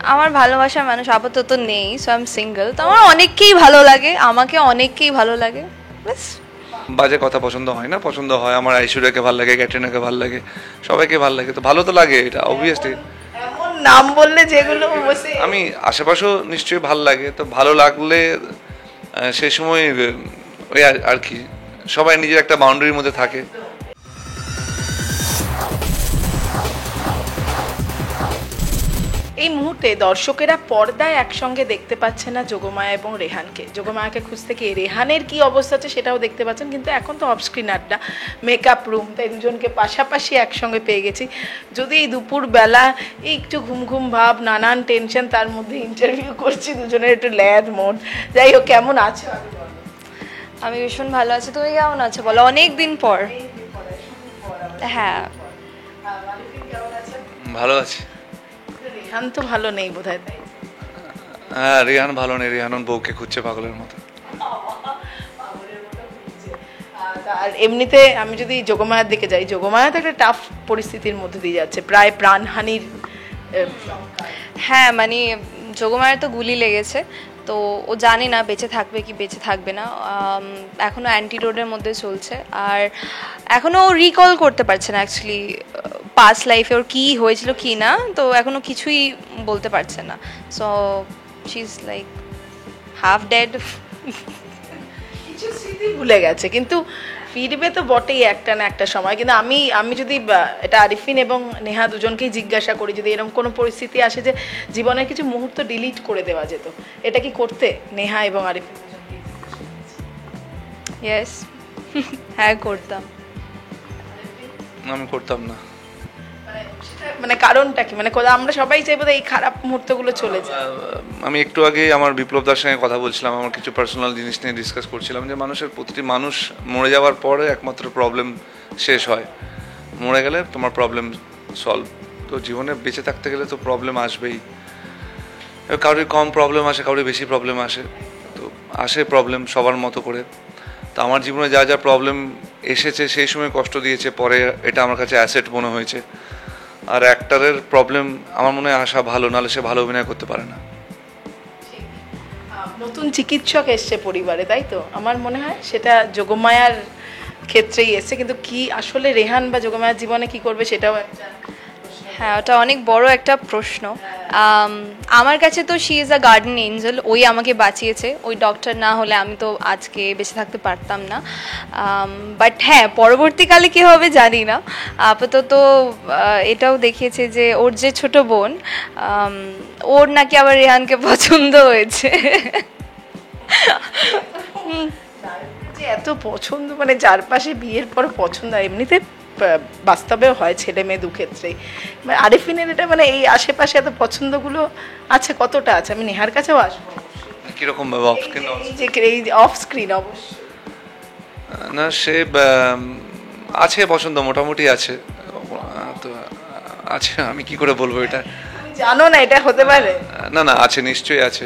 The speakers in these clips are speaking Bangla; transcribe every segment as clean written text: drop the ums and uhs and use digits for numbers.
আমার ভালোবাসার মানুষ আপাতত নেই, সো আই এম সিঙ্গেল। তো আমার অনেককেই ভালো লাগে, আমাকে অনেককেই ভালো লাগে, ব্যাস। বাজে কথা পছন্দ হয় না, পছন্দ হয় আমার ঐশ্বরিয়াকে ভালো লাগে, ক্যাটরিনাকে ভালো লাগে, সবাইকে ভালো লাগে, তো ভালো তো লাগে এটা অবভিয়াসলি। এমন নাম বললে যেগুলো আমি আশেপাশেও নিশ্চয়ই ভালো লাগে, তো ভালো লাগলে সেই সময় ওই আর কি, সবাই নিজের একটা বাউন্ডারির মধ্যে থাকে। এই মুহূর্তে দর্শকেরা পর্দায় একসঙ্গে দেখতে পাচ্ছে না যোগমায়া এবং রেহানকে। যোগমায়াকে খুঁজতে গিয়ে রেহানের কি অবস্থা আছে সেটাও দেখতে পাচ্ছেন, কিন্তু এখন তো অফস্ক্রিন আড্ডা, মেকআপ রুম, তাই দুজনকে পাশাপাশি একসঙ্গে পেয়ে গেছি। যদি এই দুপুরবেলা এই একটু ঘুম ঘুম ভাব, নানান টেনশন, তার মধ্যে ইন্টারভিউ করছি, দুজনের একটু ল্যাদ মোড। যাই হোক, কেমন আছো? আমি ভীষণ ভালো আছি, তুমি কেমন আছো বলো? অনেক দিন পর। হ্যাঁ, ভালো আছি। রেহান তো ভালো নেই বোধহয়, তাই? হ্যাঁ, রেহান ভালো নেই, রেহান বউকে খুঁজছে পাগলের মতো। আর এমনিতে আমি যদি যোগমায়ার দিকে যাই, যোগমায়া তো একটা টাফ পরিস্থিতির মধ্যে দিয়ে যাচ্ছে, প্রায় প্রাণহানির। হ্যাঁ, মানে যোগমায়ের তো গুলি লেগেছে, তো ও জানে না বেঁচে থাকবে কি বেঁচে থাকবে না। এখনও অ্যান্টিডোটের মধ্যে চলছে, আর এখনও ও রিকল করতে পারছে না অ্যাকচুয়ালি পাস্ট লাইফে ওর কী হয়েছিল কি না, তো এখনও কিছুই বলতে পারছে না। So she is like half dead. কিছু স্মৃতি ভুলে গেছে, কিন্তু ফিরবে তো বটেই একটা না একটা সময়। কিন্তু আমি যদি এটা আরিফিন এবং নেহা দুজনকেই জিজ্ঞাসা করি, যদি এরকম কোনো পরিস্থিতি আসে যে জীবনের কিছু মুহূর্ত ডিলিট করে দেওয়া যেত, এটা কি করতে? নেহা এবং আরিফিন ইয়েস, হ্যাঁ করতাম। আমি করতাম না। মানে কারণটা কি? মানে আমরা সবাই চাইবো এই খারাপ মুহূর্তগুলো চলে যায়। আমি একটু আগে আমার বিপ্লব দার সঙ্গে কথা বলছিলাম, আমার কিছু পার্সোনাল জিনিস নিয়ে ডিসকাস করছিলাম, যে প্রতিটি মানুষ মরে যাওয়ার পরে একমাত্র প্রবলেম শেষ হয়, মরে গেলে তোমার প্রবলেম সলভ। তো জীবনে বেঁচে থাকতে গেলে তো প্রবলেম আসবেই, কারোর কম প্রবলেম আসে, কারোর বেশি প্রবলেম আসে, তো আসে প্রবলেম সবার মতো করে। তো আমার জীবনে যা যা প্রবলেম এসেছে সেই সময় কষ্ট দিয়েছে, পরে এটা আমার কাছে অ্যাসেট মনে হয়েছে। আর অ্যাক্টরের প্রবলেম আমার মনে হয় আসা ভালো, নাহলে সে ভালো অভিনয় করতে পারে না। নতুন চিকিৎসক এসছে পরিবারে, তাই তো? আমার মনে হয় সেটা যোগমায়ার ক্ষেত্রেই এসছে, কিন্তু কি আসলে রেহান বা যোগমায়ার জীবনে কি করবে সেটাও একটা। হ্যাঁ, ওটা অনেক বড় একটা প্রশ্ন। আমার কাছে তো she is a garden Angel, ওই আমাকে বাঁচিয়েছে। ওই ডক্টর না হলে আমি তো আজকে বেঁচে থাকতে পারতাম না। বাট হ্যাঁ, পরবর্তীকালে কী হবে জানি না। আপাতত এটাও দেখিয়েছে যে ওর যে ছোট বোন, ওর নাকি আবার রেহানকে পছন্দ হয়েছে। যে এত পছন্দ, মানে চারপাশে বিয়ের পর পছন্দ, এমনিতে বাস্তবেও হয় ছেলে মেয়ে দু ক্ষেত্রেই। মানে আরিফিনের এটা মানে এই আশেপাশে এত পছন্দগুলো আছে, কতটা আছে? আমি নেহার কাছেও আসবো কিরকম ভাবে অফ স্ক্রিন? এই যে অফ স্ক্রিন অবশ্য না, সে আছে পছন্দ, মোটামুটি আছে তো আছে। আমি কি করে বলবো এটা? জানো না এটা হতে পারে? না না, আছে, নিশ্চয়ই আছে,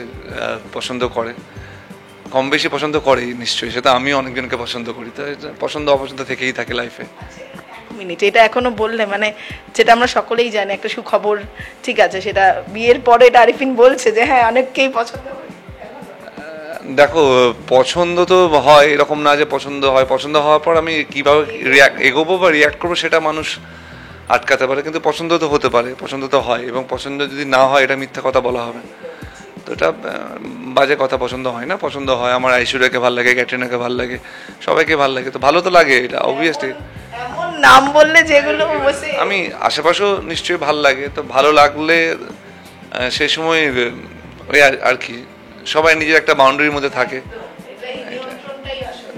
পছন্দ করে, কম বেশি পছন্দ করেই নিশ্চয়ই, সেটা আমি অনেকজনকে পছন্দ করি, তো পছন্দ অপছন্দ থেকেই থাকে লাইফে। মিনিট, এটা এখনো বললে মানে যেটা আমরা সকলেই জানি একটা সুখবর, ঠিক আছে, সেটা বিয়ের পরে এটা আরিফিন বলছে যে হ্যাঁ অনেককেই পছন্দ করে। দেখো, পছন্দ তো হয়, এরকম না যে পছন্দ হয়, পছন্দ হওয়ার পর আমি কীভাবে এগোবো বা রিয়াক্ট করবো সেটা মানুষ আটকাতে পারে, কিন্তু পছন্দ তো হতে পারে, পছন্দ তো হয়, এবং পছন্দ যদি না হয় এটা মিথ্যা কথা বলা হবে। তো এটা বাজে কথা, পছন্দ হয় না, পছন্দ হয় আমার ঐশ্বরিয়াকে ভালো লাগে, ক্যাটরিনাকে ভালো লাগে, সবাইকে ভালো লাগে, তো ভালো তো লাগে এটা অবভিয়াসলি। এমন নাম বললে যেগুলো আমি আশেপাশেও নিশ্চয়ই ভালো লাগে, তো ভালো লাগলে সেই সময় ওই আর কি, সবাই নিজের একটা বাউন্ডারির মধ্যে থাকে,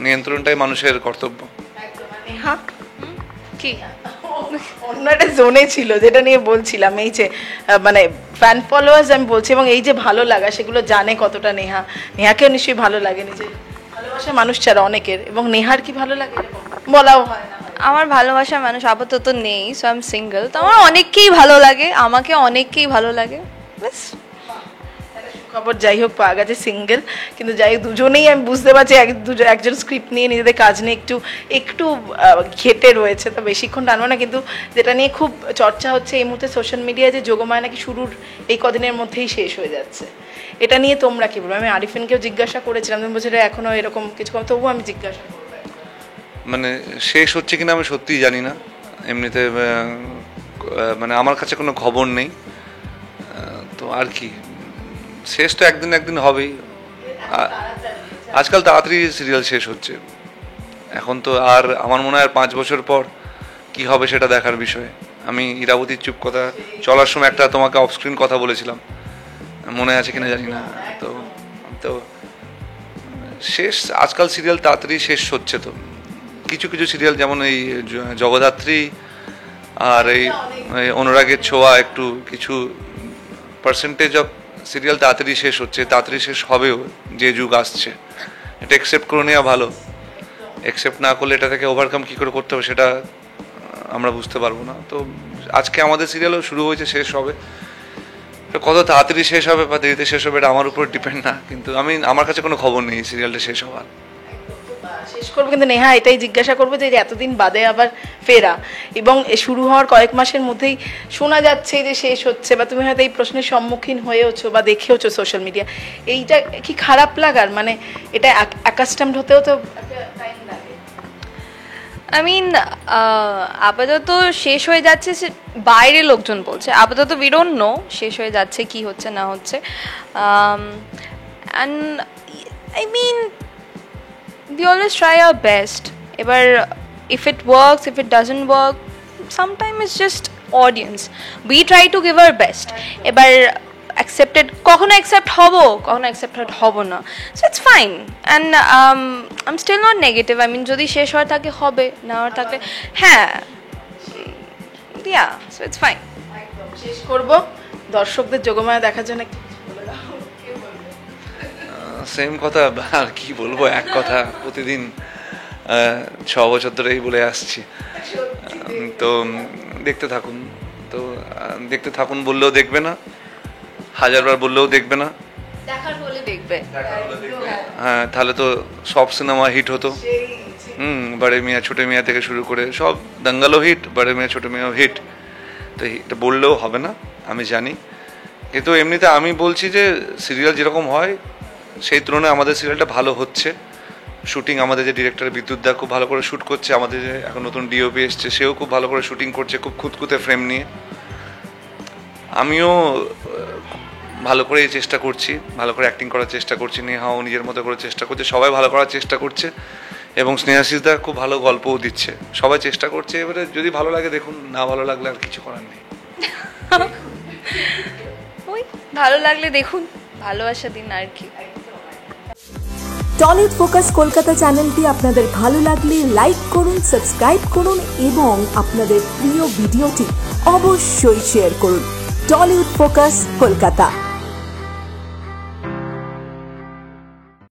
নিয়ন্ত্রণটাই মানুষের কর্তব্য। কি অন্য একটা জোনে ছিল যেটা নিয়ে বলছিলাম, এই যে মানে ফ্যান ফলোয়ার্স আমি বলছি, এবং এই যে ভালো লাগা সেগুলো জানে কতটা নেহাকেও নিশ্চয়ই ভালো লাগে, নিজের ভালোবাসা মানুষ ছাড়া অনেকের, এবং নেহার কি ভালো লাগে বলাও হয় না। আমার ভালোবাসার মানুষ আপাতত নেই, সো আই এম সিঙ্গেল। তো আমার অনেককেই ভালো লাগে, আমাকে অনেককেই ভালো লাগে, ব্যাস। খবর যাই হোক পাওয়া গেছে সিঙ্গেল, কিন্তু যাই হোক দুজনেই আমি বুঝতে পারছি একজন স্ক্রিপ্ট নিয়ে নিজেদের কাজ নিয়ে একটু একটু ঘেটে রয়েছে, তো বেশিক্ষণ টানবো না। কিন্তু যেটা নিয়ে খুব চর্চা হচ্ছে এই মুহূর্তে সোশ্যাল মিডিয়ায়, যে যোগমায়া নাকি শুরুর এই কদিনের মধ্যেই শেষ হয়ে যাচ্ছে, এটা নিয়ে তোমরা কি বলবো? আমি আরিফিনকেও জিজ্ঞাসা করেছিলাম, তুমি বলছো এখনো এরকম কিছু, তবুও আমি জিজ্ঞাসা করবো মানে শেষ হচ্ছে কিনা আমি সত্যিই জানি না। এমনিতে মানে আমার কাছে কোনো খবর নেই, তো আর কি, শেষ তো একদিন একদিন হবেই। আজকাল তাড়াতাড়ি সিরিয়াল শেষ হচ্ছে এখন, তো আর আমার মনে হয় আর 5 বছর পর কি হবে সেটা দেখার বিষয়। আমি ইরাবতীর চুপ কথা চলার সময় একটা তোমাকে অফস্ক্রিন কথা বলেছিলাম, মনে আছে কিনা জানি না। তো তো শেষ, আজকাল সিরিয়াল তাড়াতাড়ি শেষ হচ্ছে। তো কিছু কিছু সিরিয়াল যেমন এই জগদ্ধাত্রী আর এই অনুরাগের ছোঁয়া, একটু কিছু পার্সেন্টেজ অফ সিরিয়াল তাড়াতাড়ি শেষ হচ্ছে, তাড়াতাড়ি শেষ হবেও, যে যুগ আসছে। এটা অ্যাকসেপ্ট করে নেওয়া ভালো। অ্যাকসেপ্ট না করলে এটা থেকে ওভারকাম কী করে করতে হবে সেটা আমরা বুঝতে পারবো না। তো আজকে আমাদের সিরিয়ালও শুরু হয়েছে, শেষ হবে। কত তাড়াতাড়ি শেষ হবে বা দেরিতে শেষ হবে এটা আমার উপর ডিপেন্ড না, কিন্তু আমার কাছে কোনো খবর নেই সিরিয়ালটা শেষ হওয়ার। শেষ করবো, কিন্তু নেহা এটাই জিজ্ঞাসা করবো যে এতদিন বাদে আবার ফেরা এবং শুরু হওয়ার কয়েক মাসের মধ্যেই শোনা যাচ্ছে যে শেষ হচ্ছে, বা তুমি হয়তো এই প্রশ্নের সম্মুখীন হয়েওছো বা দেখেওছো সোশ্যাল মিডিয়া, এইটা কি খারাপ লাগার? মানে এটা অ্যাকাস্টমড হতেও তো টাইম লাগে। আই মিন আপাতত শেষ হয়ে যাচ্ছে, বাইরে লোকজন বলছে, আপাতত উই ডোন্ট নো শেষ হয়ে যাচ্ছে কি হচ্ছে না হচ্ছে। And I mean we always try our best. এবার if it works, if it doesn't work, sometimes it's just audience. We try to give our best. এবার accepted, কখনো accept হব, কখনো accepted হব না, so it's fine. And I'm still not negative. I mean যদি শেষ হওয়ার থাকে হবে, না হওয়ার থাকলে হ্যাঁ, yeah, so it's fine. শেষ করব, দর্শকদের যোগমায়া দেখার জন্য সেম কথা, আর কি বলবো, এক কথা প্রতিদিন 6 বছর ধরেই বলে আসছি। তো দেখতে থাকুন, তো দেখতে থাকুন বললেও দেখবে না, 1000বার বললেও দেখবে না, দেখার হলে দেখবে। হ্যাঁ, তাহলে তো সব সিনেমা হিট হতো। বড়ে মিয়া ছোটে মিয়া থেকে শুরু করে সব, দাঙ্গালও হিট, বড়ে মিয়া ছোটে মিয়াও হিট। তো এটা বললেও হবে না, আমি জানি। কিন্তু এমনিতে আমি বলছি যে সিরিয়াল যেরকম হয় সেই তুলনায় আমাদের সিরিয়ালটা ভালো হচ্ছে। শুটিং, আমাদের যে ডিরেক্টর বিদ্যুৎ দা খুব ভালো করে শ্যুট করছে, আমাদের যে এখন নতুন ডিওপি এসছে সেও খুব ভালো করে শুটিং করছে, খুব খুঁতখুঁতে ফ্রেম নিয়ে। আমিও ভালো করেই চেষ্টা করছি, ভালো করে অ্যাক্টিং করার চেষ্টা করছি, নেহাও নিজের মতো করে চেষ্টা করছে, সবাই ভালো করার চেষ্টা করছে, এবং স্নেহাশিস দা খুব ভালো গল্পও দিচ্ছে, সবাই চেষ্টা করছে। এবারে যদি ভালো লাগে দেখুন, না ভালো লাগলে আর কিছু করার নেই। ওই ভালো লাগলে দেখুন, ভালোবাসা দিন আর কি। টলিউড ফোকাস কলকাতা চ্যানেলটি আপনাদের ভালো লাগলে লাইক করুন, সাবস্ক্রাইব করুন এবং আপনাদের প্রিয় ভিডিওটি অবশ্যই শেয়ার করুন। Tollywood focus Kolkata.